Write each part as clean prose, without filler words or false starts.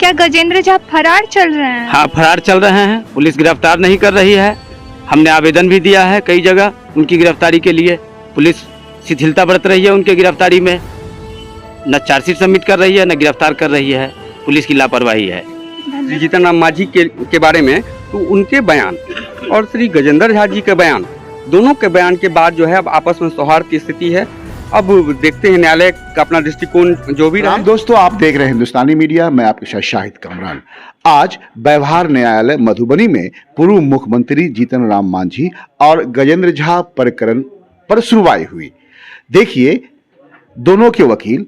क्या गजेंद्र झा फरार चल रहे हैं? हाँ, फरार चल रहे हैं। पुलिस गिरफ्तार नहीं कर रही है। हमने आवेदन भी दिया है कई जगह उनकी गिरफ्तारी के लिए। पुलिस शिथिलता बरत रही है उनके गिरफ्तारी में, न चार्जशीट सबमिट कर रही है न गिरफ्तार कर रही है। पुलिस की लापरवाही है। जीतन राम मांझी के बारे में तो उनके बयान और श्री गजेंद्र झा जी के बयान, दोनों के बयान के बाद जो है अब आपस में सौहार्द की स्थिति है। अब देखते हैं न्यायालय का अपना दृष्टिकोण जो भी रहा। दोस्तों, आप देख रहे हैं हिंदुस्तानी मीडिया, मैं आपके साथ शाहिद कमरान। आज व्यवहार न्यायालय मधुबनी में पूर्व मुख्यमंत्री जीतन राम मांझी और गजेंद्र झा प्रकरण पर सुनवाई हुई। देखिए, दोनों के वकील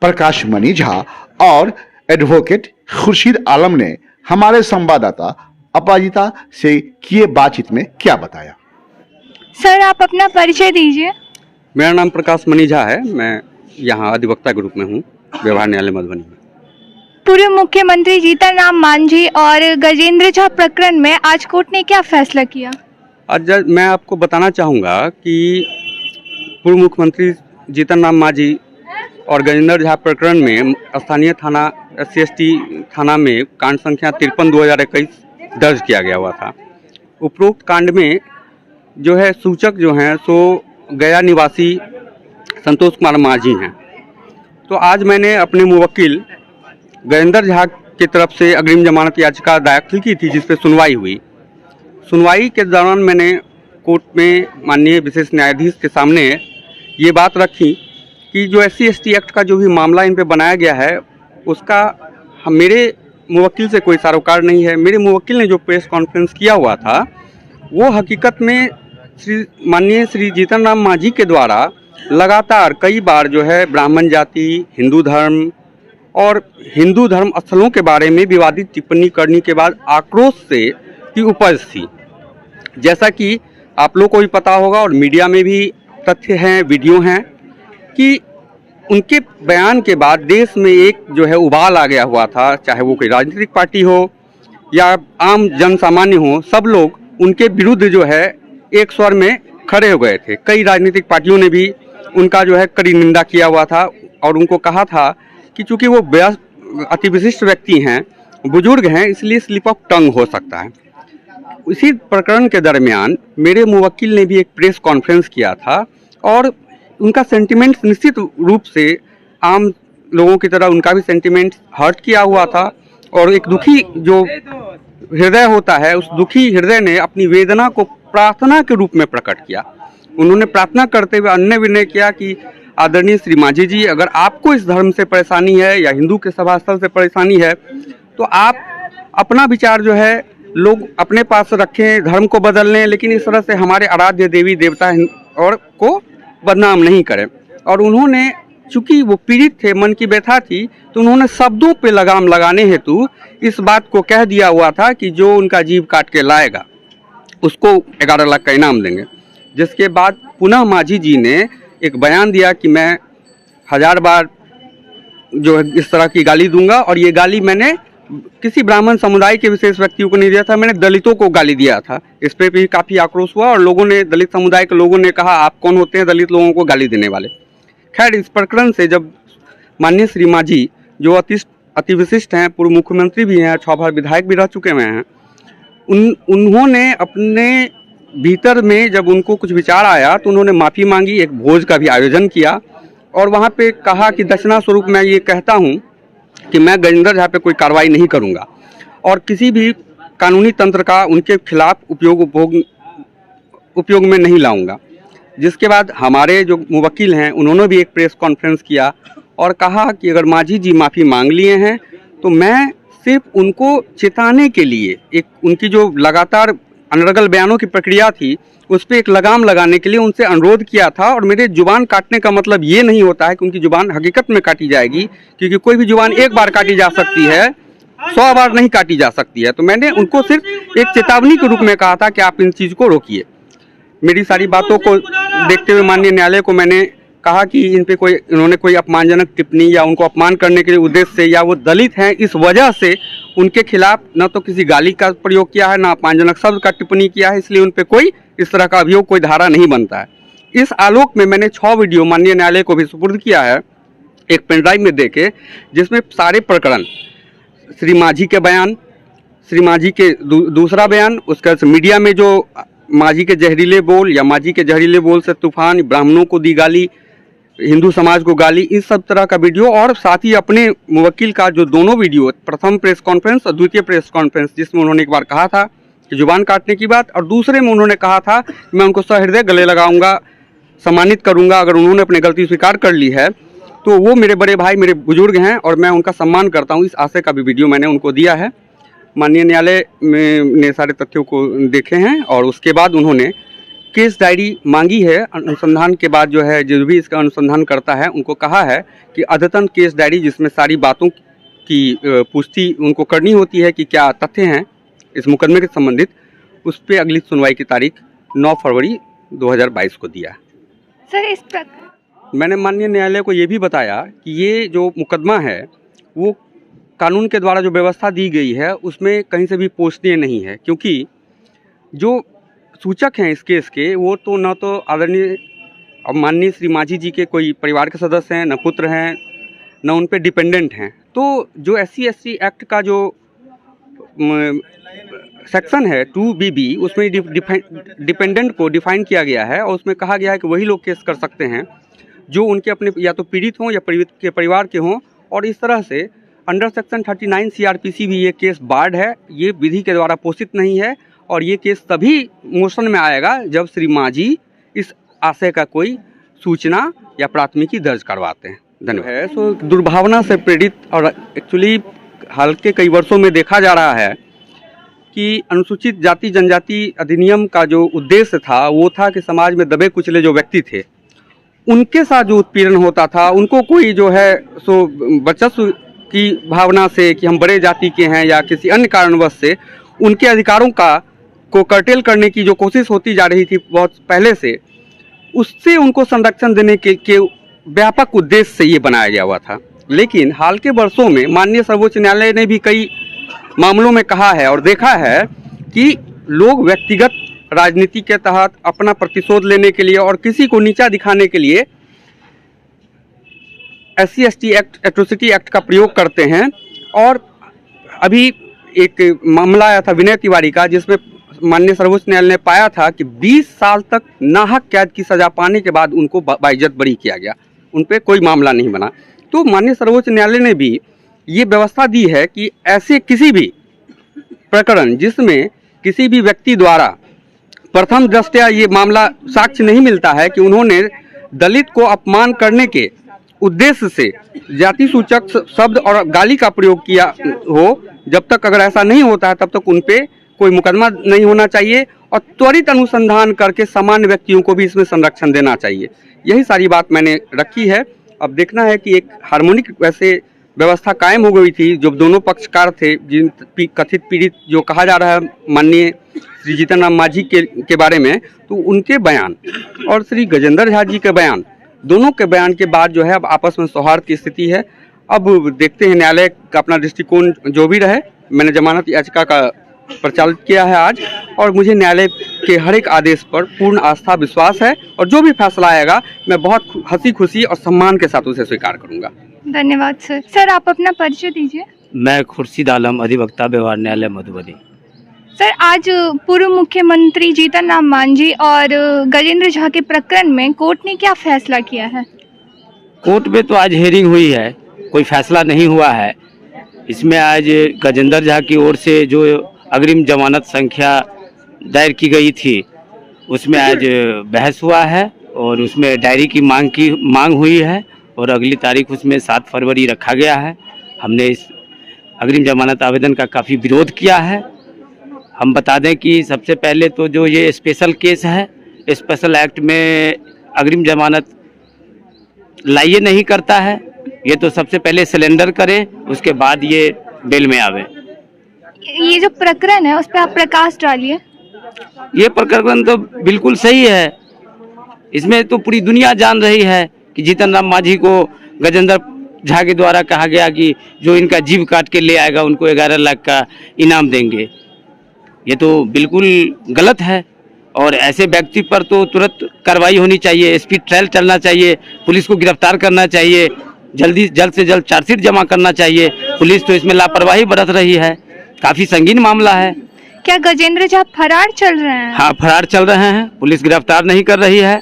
प्रकाश मणि झा और एडवोकेट खुर्शीद आलम ने हमारे संवाददाता अपराजिता से किए बातचीत में क्या बताया। सर, आप अपना परिचय दीजिए। मेरा नाम प्रकाश मणि झा है। मैं यहाँ अधिवक्ता के रूप में हूँ व्यवहार न्यायालय मधुबनी में। पूर्व मुख्यमंत्री जीतन राम मांझी और गजेंद्र झा प्रकरण में आज कोर्ट ने क्या फैसला किया? आज मैं आपको बताना चाहूँगा कि पूर्व मुख्यमंत्री जीतन राम मांझी और गजेंद्र झा प्रकरण में स्थानीय थाना SC/ST थाना में कांड संख्या 53/2021 दर्ज किया गया हुआ था। उपरोक्त कांड में जो है सूचक जो हैं सो गया निवासी संतोष कुमार मांझी हैं। तो आज मैंने अपने मुवक्किल गजेंद्र झा की तरफ से अग्रिम जमानत याचिका दाखिल की थी, जिस पे सुनवाई हुई। सुनवाई के दौरान मैंने कोर्ट में माननीय विशेष न्यायाधीश के सामने ये बात रखी कि जो SC/ST एक्ट का जो भी मामला इन पे बनाया गया है उसका मेरे मुवक्किल से कोई सरोकार नहीं है। मेरे मुवक्किल ने जो प्रेस कॉन्फ्रेंस किया हुआ था वो हकीकत में माननीय श्री जीतन राम मांझी के द्वारा लगातार कई बार जो है ब्राह्मण जाति, हिंदू धर्म और हिंदू धर्म स्थलों के बारे में विवादित टिप्पणी करने के बाद आक्रोश से की उपज थी। जैसा कि आप लोग को भी पता होगा और मीडिया में भी तथ्य हैं, वीडियो हैं कि उनके बयान के बाद देश में एक जो है उबाल आ गया हुआ था। चाहे वो कोई राजनीतिक पार्टी हो या आम जन सामान्य हो, सब लोग उनके विरुद्ध जो है एक स्वर में खड़े हो गए थे। कई राजनीतिक पार्टियों ने भी उनका जो है कड़ी निंदा किया हुआ था और उनको कहा था कि चूंकि वो अति विशिष्ट व्यक्ति हैं, बुजुर्ग हैं, इसलिए स्लिप ऑफ टंग हो सकता है। इसी प्रकरण के दरमियान मेरे मुवक्किल ने भी एक प्रेस कॉन्फ्रेंस किया था और उनका सेंटिमेंट निश्चित रूप से आम लोगों की तरह उनका भी सेंटिमेंट हर्ट किया हुआ था और एक दुखी जो हृदय होता है उस दुखी हृदय ने अपनी वेदना को प्रार्थना के रूप में प्रकट किया। उन्होंने प्रार्थना करते हुए अन्य विनय किया कि आदरणीय श्री मांझी जी, अगर आपको इस धर्म से परेशानी है या हिंदू के सभा स्थल से परेशानी है तो आप अपना विचार जो है लोग अपने पास रखें, धर्म को बदल लें, लेकिन इस तरह से हमारे आराध्य देवी देवता और को बदनाम नहीं करें। और उन्होंने चूंकि वो पीड़ित थे, मन की व्यथा थी, तो उन्होंने शब्दों पे लगाम लगाने हेतु इस बात को कह दिया हुआ था कि जो उनका जीव काट के लाएगा उसको 11 लाख का इनाम देंगे। जिसके बाद पुनः मांझी जी ने एक बयान दिया कि मैं 1000 बार जो है इस तरह की गाली दूंगा और ये गाली मैंने किसी ब्राह्मण समुदाय के विशेष व्यक्तियों को नहीं दिया था, मैंने दलितों को गाली दिया था। इस पर भी काफ़ी आक्रोश हुआ और लोगों ने, दलित समुदाय के लोगों ने कहा आप कौन होते हैं दलित लोगों को गाली देने वाले। खैर, इस प्रकरण से जब माननीय श्री मांझी जो अति विशिष्ट हैं, पूर्व मुख्यमंत्री भी हैं, 6 बार विधायक भी रह चुके हुए हैं, उन्होंने अपने भीतर में जब उनको कुछ विचार आया तो उन्होंने माफ़ी मांगी, एक भोज का भी आयोजन किया और वहाँ पे कहा कि दक्षिणा स्वरूप मैं ये कहता हूँ कि मैं गजेंद्र झा पे कोई कार्रवाई नहीं करूँगा और किसी भी कानूनी तंत्र का उनके खिलाफ उपयोग में नहीं लाऊंगा। जिसके बाद हमारे जो मुवक्किल हैं उन्होंने भी एक प्रेस कॉन्फ्रेंस किया और कहा कि अगर मांझी जी माफ़ी मांग लिए हैं तो मैं सिर्फ उनको चेताने के लिए, एक उनकी जो लगातार अनर्गल बयानों की प्रक्रिया थी उस पर एक लगाम लगाने के लिए उनसे अनुरोध किया था। और मेरे जुबान काटने का मतलब ये नहीं होता है कि उनकी जुबान हकीकत में काटी जाएगी, क्योंकि कोई भी जुबान एक बार काटी जा सकती है, 100 बार नहीं काटी जा सकती है। तो मैंने उनको सिर्फ एक चेतावनी के रूप में कहा था कि आप इन चीज़ को रोकिए। मेरी सारी बातों को देखते हुए माननीय न्यायालय को मैंने कहा कि इन पे इन्होंने कोई अपमानजनक टिप्पणी या उनको अपमान करने के लिए उद्देश्य से या वो दलित हैं इस वजह से उनके खिलाफ न तो किसी गाली का प्रयोग किया है, न अपमानजनक शब्द का टिप्पणी किया है, इसलिए उन पे कोई इस तरह का अभियोग, कोई धारा नहीं बनता है। इस आलोक में मैंने 6 वीडियो माननीय न्यायालय को भी सुपुर्द किया है एक पेनड्राइव में देके, जिसमें सारे प्रकरण श्री मांझी के बयान, श्री मांझी के दूसरा बयान, उसका मीडिया में जो मांझी के जहरीले बोल या मांझी के जहरीले बोल से तूफान, ब्राह्मणों को दी गाली, हिंदू समाज को गाली, इस सब तरह का वीडियो, और साथ ही अपने मुवक्किल का जो दोनों वीडियो, प्रथम प्रेस कॉन्फ्रेंस और द्वितीय प्रेस कॉन्फ्रेंस, जिसमें उन्होंने एक बार कहा था कि जुबान काटने की बात, और दूसरे में उन्होंने कहा था कि मैं उनको सहृदय गले लगाऊंगा, सम्मानित करूंगा अगर उन्होंने अपनी गलती स्वीकार कर ली है तो वो मेरे बड़े भाई, मेरे बुजुर्ग हैं और मैं उनका सम्मान करता हूं। इस आशय का भी वीडियो मैंने उनको दिया है। माननीय न्यायालय ने सारे तथ्यों को देखे हैं और उसके बाद उन्होंने केस डायरी मांगी है। अनुसंधान के बाद जो है, जो भी इसका अनुसंधान करता है, उनको कहा है कि अद्यतन केस डायरी, जिसमें सारी बातों की पुष्टि उनको करनी होती है कि क्या तथ्य हैं इस मुकदमे के संबंधित, उस पर अगली सुनवाई की तारीख 9 फरवरी 2022 को दिया। सर, इस मैंने माननीय न्यायालय को ये भी बताया कि ये जो मुकदमा है वो कानून के द्वारा जो व्यवस्था दी गई है उसमें कहीं से भी पोषणीय नहीं है, क्योंकि जो सूचक हैं इस केस के, वो तो न तो आदरणीय अब माननीय श्री मांझी जी के कोई परिवार के सदस्य हैं, न पुत्र हैं, न उन पे डिपेंडेंट हैं। तो जो SC/ST एक्ट का जो सेक्शन है 2BB, उसमें डिपेंडेंट को डिफाइन किया गया है और उसमें कहा गया है कि वही लोग केस कर सकते हैं जो उनके अपने या तो पीड़ित हों या पीड़ित के परिवार के हों। और इस तरह से अंडर सेक्शन 39 CRPC भी ये केस बार्ड है, ये विधि के द्वारा पोषित नहीं है और ये केस तभी मोशन में आएगा जब श्री मांझी इस आशय का कोई सूचना या प्राथमिकी दर्ज करवाते हैं। धन्यवाद। सो दुर्भावना से पीड़ित, और एक्चुअली हाल के कई वर्षों में देखा जा रहा है कि अनुसूचित जाति जनजाति अधिनियम का जो उद्देश्य था वो था कि समाज में दबे कुचले जो व्यक्ति थे उनके साथ जो उत्पीड़न होता था, उनको कोई जो है सो वर्चस्व की भावना से कि हम बड़े जाति के हैं या किसी अन्य कारणवश से उनके अधिकारों को कर्टेल करने की जो कोशिश होती जा रही थी बहुत पहले से, उससे उनको संरक्षण देने के व्यापक उद्देश्य से ये बनाया गया हुआ था। लेकिन हाल के वर्षों में माननीय सर्वोच्च न्यायालय ने भी कई मामलों में कहा है और देखा है कि लोग व्यक्तिगत राजनीति के तहत अपना प्रतिशोध लेने के लिए और किसी को नीचा दिखाने के लिए SC/ST एक्ट, एट्रोसिटी एक्ट का प्रयोग करते हैं। और अभी एक मामला आया था विनय तिवारी का, जिसमें माननीय सर्वोच्च न्यायालय ने पाया था कि 20 साल तक नाहक कैद की सजा पाने के बाद उनको बाइज्जत बरी किया गया, उन पर कोई मामला नहीं बना। तो माननीय सर्वोच्च न्यायालय ने भी ये व्यवस्था दी है कि ऐसे किसी भी प्रकरण जिसमें किसी भी व्यक्ति द्वारा प्रथम दृष्टया ये मामला साक्ष्य नहीं मिलता है कि उन्होंने दलित को अपमान करने के उद्देश्य से जाति सूचक शब्द और गाली का प्रयोग किया हो, जब तक अगर ऐसा नहीं होता है तब तक उन पे कोई मुकदमा नहीं होना चाहिए और त्वरित अनुसंधान करके सामान्य व्यक्तियों को भी इसमें संरक्षण देना चाहिए। यही सारी बात मैंने रखी है। अब देखना है कि एक हार्मोनिक वैसे व्यवस्था कायम हो गई थी, जो दोनों पक्षकार थे, जिन कथित पीड़ित जो कहा जा रहा है माननीय श्री जीतन राम मांझी के बारे में, तो उनके बयान और श्री गजेंद्र झा जी के बयान, दोनों के बयान के बाद जो है अब आपस में सौहार्द की स्थिति है। अब देखते हैं न्यायालय का अपना दृष्टिकोण जो भी रहे। मैंने जमानत याचिका का प्रचारित किया है आज, और मुझे न्यायालय के हर एक आदेश पर पूर्ण आस्था विश्वास है और जो भी फैसला आएगा मैं बहुत हंसी खुशी और सम्मान के साथ उसे स्वीकार करूंगा। धन्यवाद सर। सर, आप अपना परिचय दीजिए। मैं खुर्शीद आलम, अधिवक्ता व्यवहार न्यायालय मधुबनी। सर, आज पूर्व मुख्यमंत्री जीतन राम मांझी और गजेंद्र झा के प्रकरण में कोर्ट ने क्या फैसला किया है? कोर्ट में तो आज हेयरिंग हुई है, कोई फैसला नहीं हुआ है। इसमें आज गजेंद्र झा की ओर से जो अग्रिम जमानत संख्या दायर की गई थी उसमें आज बहस हुआ है और उसमें डायरी की मांग हुई है और अगली तारीख उसमें 7 फरवरी रखा गया है। हमने इस अग्रिम जमानत आवेदन का काफ़ी विरोध किया है। हम बता दें कि सबसे पहले तो जो ये स्पेशल केस है, स्पेशल एक्ट में अग्रिम जमानत लाइए नहीं करता है। ये तो सबसे पहले सिलेंडर करें, उसके बाद ये बेल में आवे। ये जो प्रकरण है उस पर आप प्रकाश डालिए। ये प्रकरण तो बिल्कुल सही है। इसमें तो पूरी दुनिया जान रही है कि जीतन राम मांझी को गजेंद्र झा के द्वारा कहा गया कि जो इनका जीव काट के ले आएगा उनको 11 लाख का इनाम देंगे। ये तो बिल्कुल गलत है और ऐसे व्यक्ति पर तो तुरंत कार्रवाई होनी चाहिए, स्पीड ट्रायल चलना चाहिए, पुलिस को गिरफ्तार करना चाहिए जल्द से जल्द चार्जशीट जमा करना चाहिए। पुलिस तो इसमें लापरवाही बरत रही है, काफ़ी संगीन मामला है। क्या गजेंद्र झा फरार चल रहे हैं? हाँ, फरार चल रहे हैं, पुलिस गिरफ्तार नहीं कर रही है।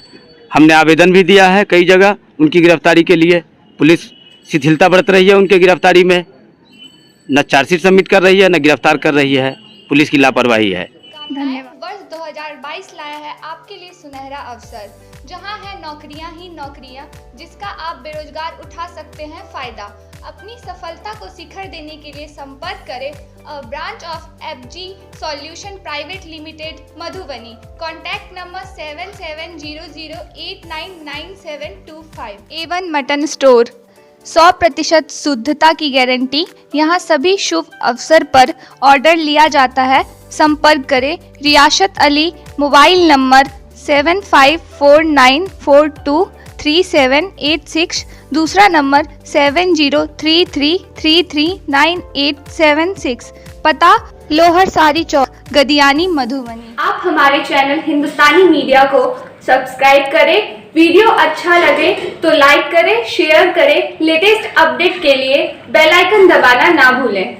हमने आवेदन भी दिया है कई जगह उनकी गिरफ्तारी के लिए। पुलिस शिथिलता बरत रही है उनके गिरफ्तारी में, न चार्जशीट सबमिट कर रही है न गिरफ्तार कर रही है। पुलिस की लापरवाही है। धन्यवाद। वर्ष 2022 लाया है आपके लिए सुनहरा अवसर, जहां है नौकरियां ही नौकरियां, जिसका आप बेरोजगार उठा सकते हैं फायदा। अपनी सफलता को शिखर देने के लिए संपर्क करें branch of FG solution private limited Madhubani. Contact number 7700899725। A1 mutton store, 100% शुद्धता की गारंटी। यहाँ सभी शुभ अवसर पर ऑर्डर लिया जाता है। संपर्क करें रियासत अली। Mobile number 7549423786। दूसरा नंबर 7033339876। पता लोहर सारी चौक, गदियानी, मधुबनी। आप हमारे चैनल हिंदुस्तानी मीडिया को सब्सक्राइब करें। वीडियो अच्छा लगे तो लाइक करें, शेयर करें। लेटेस्ट अपडेट के लिए बेल आइकन दबाना ना भूलें।